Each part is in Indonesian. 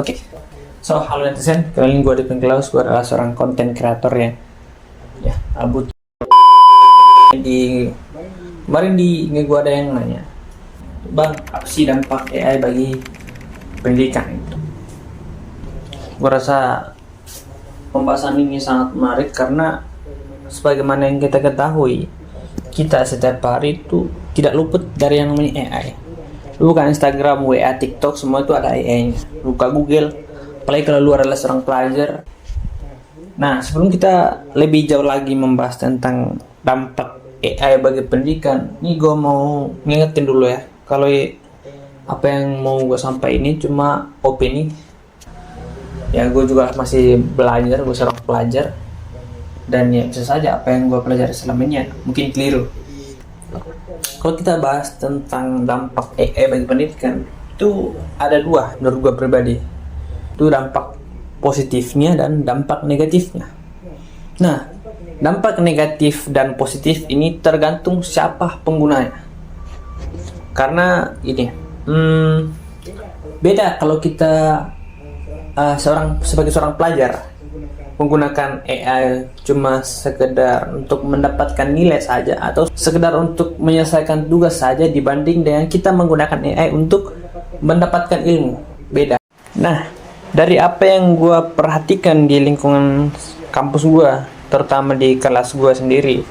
Oke, so halo netizen, kali ini gue Devin Klaus, gue adalah seorang konten kreator yang abut. Kemarin gue ada yang nanya, Bang, apa sih dampak AI bagi pendidikan itu? Gue rasa pembahasan ini sangat menarik karena sebagaimana yang kita ketahui, kita setiap hari itu tidak luput dari yang namanya AI. Bukan Instagram, WA, TikTok, semua itu ada AI-nya. Buka Google, apalagi kalau lu adalah seorang pelajar. Nah, sebelum kita lebih jauh lagi membahas tentang dampak AI bagi pendidikan, ini gue mau ngingetin dulu ya, kalau apa yang mau gue sampaikan ini cuma opini. Ya, gue juga masih belajar, gue seorang pelajar. Dan ya bisa saja apa yang gue pelajari selama ini mungkin keliru. Kalau kita bahas tentang dampak AI bagi pendidikan, itu ada dua menurut gue pribadi. Itu dampak positifnya dan dampak negatifnya. Nah, dampak negatif dan positif ini tergantung siapa penggunanya. Karena ini, beda kalau kita sebagai seorang pelajar menggunakan AI cuma sekedar untuk mendapatkan nilai saja atau sekedar untuk menyelesaikan tugas saja dibanding dengan kita menggunakan AI untuk mendapatkan ilmu. Beda. Nah, dari apa yang gue perhatikan di lingkungan kampus gue, terutama di kelas gue sendiri,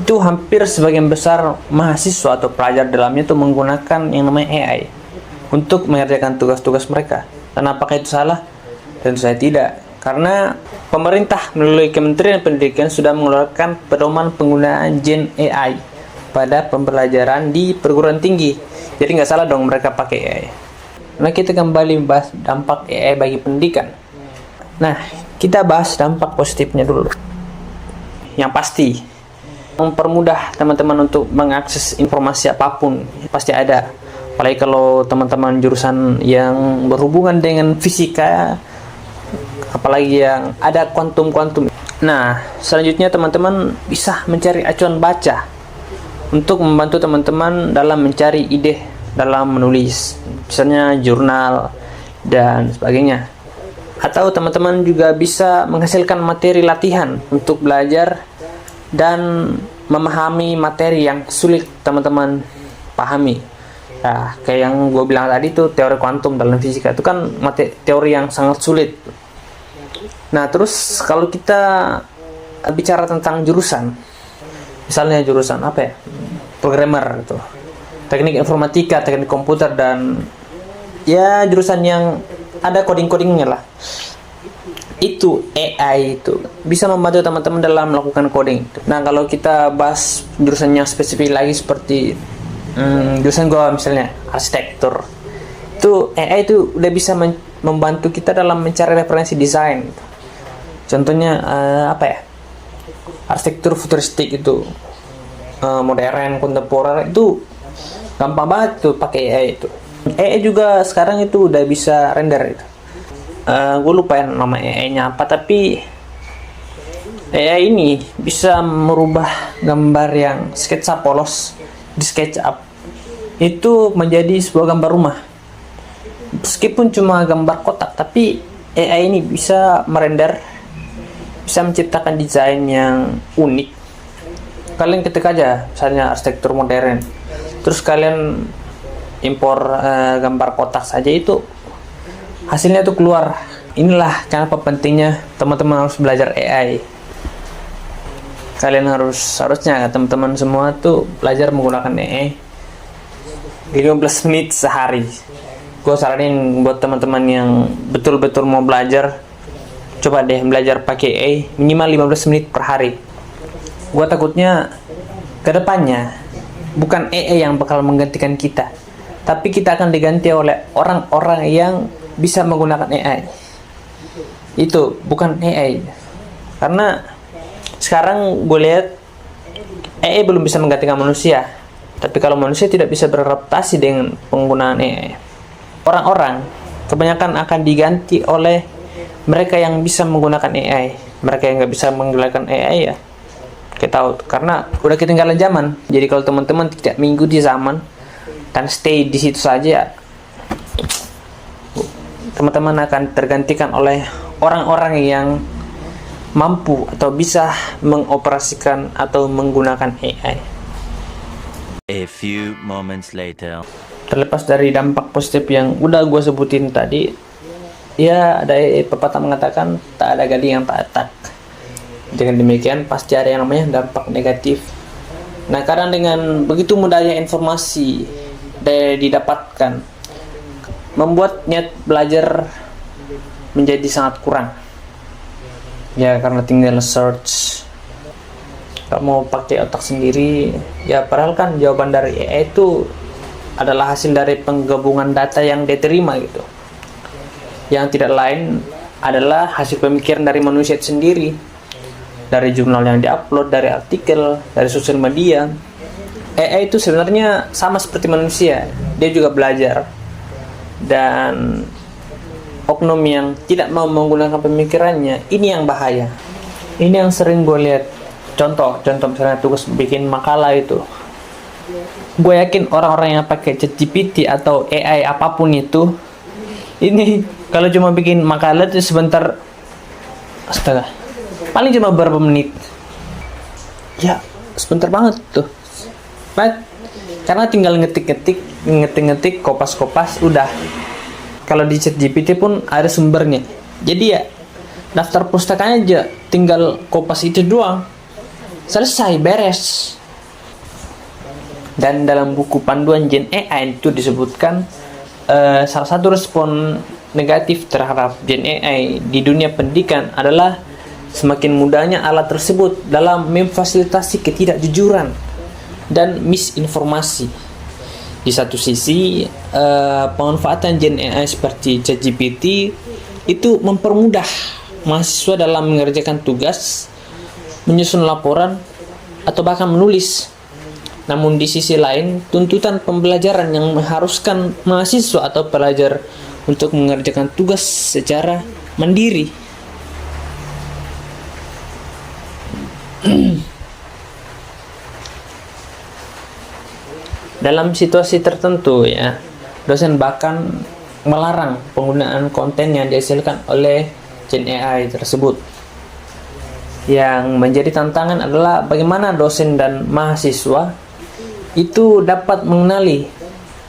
itu hampir sebagian besar mahasiswa atau pelajar dalamnya itu menggunakan yang namanya AI untuk mengerjakan tugas-tugas mereka. Dan apakah itu salah? Tentu saja tidak. Karena pemerintah melalui Kementerian Pendidikan sudah mengeluarkan pedoman penggunaan Gen AI pada pembelajaran di perguruan tinggi. Jadi nggak salah dong mereka pakai AI. Nah, kita kembali membahas dampak AI bagi pendidikan. Nah, kita bahas dampak positifnya dulu. Yang pasti, mempermudah teman-teman untuk mengakses informasi apapun, pasti ada. Apalagi kalau teman-teman jurusan yang berhubungan dengan fisika, apalagi yang ada kuantum. Nah, selanjutnya teman-teman bisa mencari acuan baca untuk membantu teman-teman dalam mencari ide dalam menulis, misalnya jurnal dan sebagainya. Atau teman-teman juga bisa menghasilkan materi latihan untuk belajar dan memahami materi yang sulit teman-teman pahami. Nah, kayak yang gue bilang tadi tuh, teori kuantum dalam fisika itu kan teori yang sangat sulit. Nah, terus kalau kita bicara tentang jurusan, misalnya jurusan apa ya, programmer itu, teknik informatika, teknik komputer, dan ya jurusan yang ada coding-codingnya lah, itu AI itu bisa membantu teman-teman dalam melakukan coding. Nah, kalau kita bahas jurusan yang spesifik lagi seperti jurusan gua misalnya arsitektur, itu AI itu udah bisa membantu kita dalam mencari referensi desain. Contohnya arsitektur futuristik itu, modern, kontemporer, itu gampang banget tuh pakai AI itu. AI juga sekarang itu udah bisa render itu. Gue lupa ya nama AI-nya apa, tapi AI ini bisa merubah gambar yang sketsa polos di SketchUp itu menjadi sebuah gambar rumah. Meskipun cuma gambar kotak, tapi AI ini bisa merender, bisa menciptakan desain yang unik. Kalian ketik aja misalnya arsitektur modern, terus kalian impor gambar kotak saja, itu hasilnya tuh keluar. Inilah kenapa pentingnya teman-teman harus belajar AI. Kalian harusnya teman-teman semua tuh belajar menggunakan AI 15 menit sehari. Gue saranin buat teman-teman yang betul-betul mau belajar, coba deh belajar pakai AI minimal 15 menit per hari. Gue takutnya kedepannya bukan AI yang bakal menggantikan kita, tapi kita akan diganti oleh orang-orang yang bisa menggunakan AI. Itu bukan AI. Karena sekarang gue lihat AI belum bisa menggantikan manusia, tapi kalau manusia tidak bisa beradaptasi dengan penggunaan AI, orang-orang kebanyakan akan diganti oleh mereka yang bisa menggunakan AI. Mereka yang nggak bisa menggunakan AI ya kita tahu, karena udah ketinggalan zaman. Jadi kalau teman-teman tidak mengikuti zaman dan stay di situ saja, teman-teman akan tergantikan oleh orang-orang yang mampu atau bisa mengoperasikan atau menggunakan AI. A few moments later. Terlepas dari dampak positif yang udah gue sebutin tadi, ya ada pepatah mengatakan tak ada gading yang tak retak. Dengan demikian pasti ada yang namanya dampak negatif. Nah, kadang dengan begitu mudahnya informasi didapatkan, membuat niat belajar menjadi sangat kurang. Ya, karena tinggal search. Kalau mau pakai otak sendiri, ya padahal kan jawaban dari AI itu adalah hasil dari penggabungan data yang diterima gitu. Yang tidak lain adalah hasil pemikiran dari manusia itu sendiri. Dari jurnal yang diupload, dari artikel, dari sosial media. AI itu sebenarnya sama seperti manusia. Dia juga belajar. Dan oknum yang tidak mau menggunakan pemikirannya, ini yang bahaya. Ini yang sering gue lihat. Contoh misalnya tugas bikin makalah itu, gue yakin orang-orang yang pakai ChatGPT atau AI apapun itu, ini kalau cuma bikin makalah itu sebentar, astaga, paling cuma beberapa menit, ya sebentar banget tuh. Karena tinggal ngetik, kopas, udah. Kalau di ChatGPT pun ada sumbernya. Jadi ya daftar pustakanya aja, tinggal kopas itu doang. Selesai, beres. Dan dalam buku panduan Gen AI itu disebutkan salah satu respon negatif terhadap Gen AI di dunia pendidikan adalah semakin mudahnya alat tersebut dalam memfasilitasi ketidakjujuran dan misinformasi. Di satu sisi, pemanfaatan Gen AI seperti ChatGPT itu mempermudah mahasiswa dalam mengerjakan tugas, menyusun laporan, atau bahkan menulis. Namun di sisi lain, tuntutan pembelajaran yang mengharuskan mahasiswa atau pelajar untuk mengerjakan tugas secara mandiri. Dalam situasi tertentu ya, dosen bahkan melarang penggunaan konten yang dihasilkan oleh Gen AI tersebut. Yang menjadi tantangan adalah bagaimana dosen dan mahasiswa itu dapat mengenali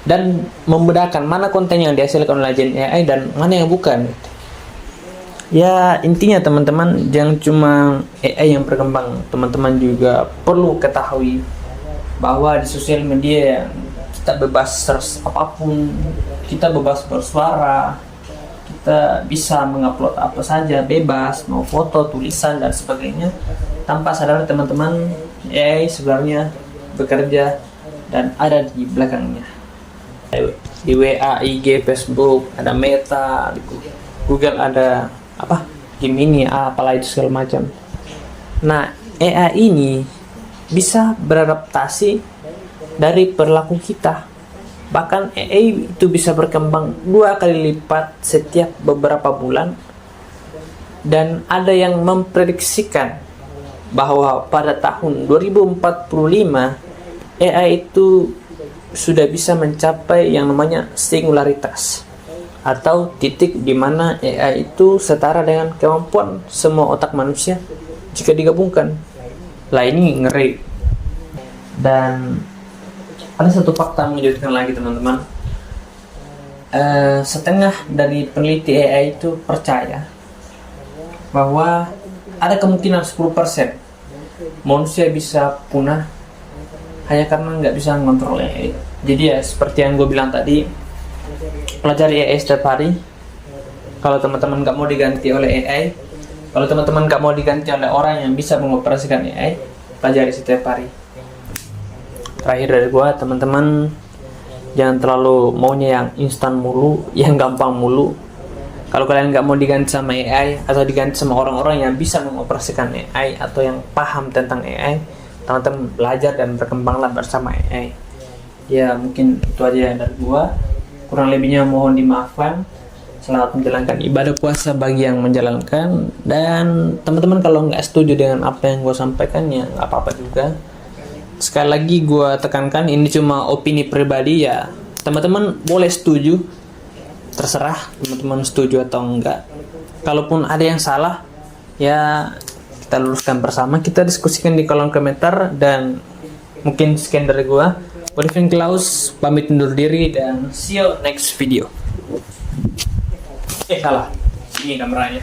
dan membedakan mana konten yang dihasilkan oleh Gen AI dan mana yang bukan. Ya, intinya teman-teman, jangan cuma AI yang berkembang, teman-teman juga perlu ketahui bahwa di sosial media kita bebas search apapun, kita bebas bersuara, kita bisa mengupload apa saja bebas, mau foto, tulisan dan sebagainya. Tanpa sadar teman-teman, AI sebenarnya bekerja dan ada di belakangnya. Di WA, IG, Facebook, ada Meta, di Google ada apa? Gemini, apalah itu segala macam. Nah, AI ini bisa beradaptasi dari perilaku kita. Bahkan AI itu bisa berkembang 2 kali lipat setiap beberapa bulan. Dan ada yang memprediksikan bahwa pada tahun 2045 AI itu sudah bisa mencapai yang namanya singularitas, atau titik di mana AI itu setara dengan kemampuan semua otak manusia jika digabungkan. Lah, ini ngeri. Dan ada satu fakta mengejutkan lagi teman-teman. Setengah dari peneliti AI itu percaya bahwa ada kemungkinan 10% manusia bisa punah hanya karena nggak bisa mengontrol AI. Jadi ya seperti yang gue bilang tadi, pelajari AI setiap hari. Kalau teman-teman nggak mau diganti oleh AI, kalau teman-teman nggak mau diganti oleh orang yang bisa mengoperasikan AI, pelajari setiap hari. Terakhir dari gue, teman-teman jangan terlalu maunya yang instan mulu, yang gampang mulu. Kalau kalian nggak mau diganti sama AI atau diganti sama orang-orang yang bisa mengoperasikan AI atau yang paham tentang AI, teman-teman belajar dan berkembanglah bersama AI. Ya mungkin itu aja dari gue. Kurang lebihnya mohon dimaafkan. Selamat menjalankan ibadah puasa bagi yang menjalankan. Dan teman-teman kalau nggak setuju dengan apa yang gue sampaikan, ya nggak apa-apa juga. Sekali lagi gue tekankan, ini cuma opini pribadi ya. Teman-teman boleh setuju, terserah teman-teman setuju atau enggak. Kalaupun ada yang salah, ya kita luruskan bersama, kita diskusikan di kolom komentar. Dan mungkin sekian dari gua, Olivian Klaus pamit undur diri dan see you next video. Salah, ini kameranya.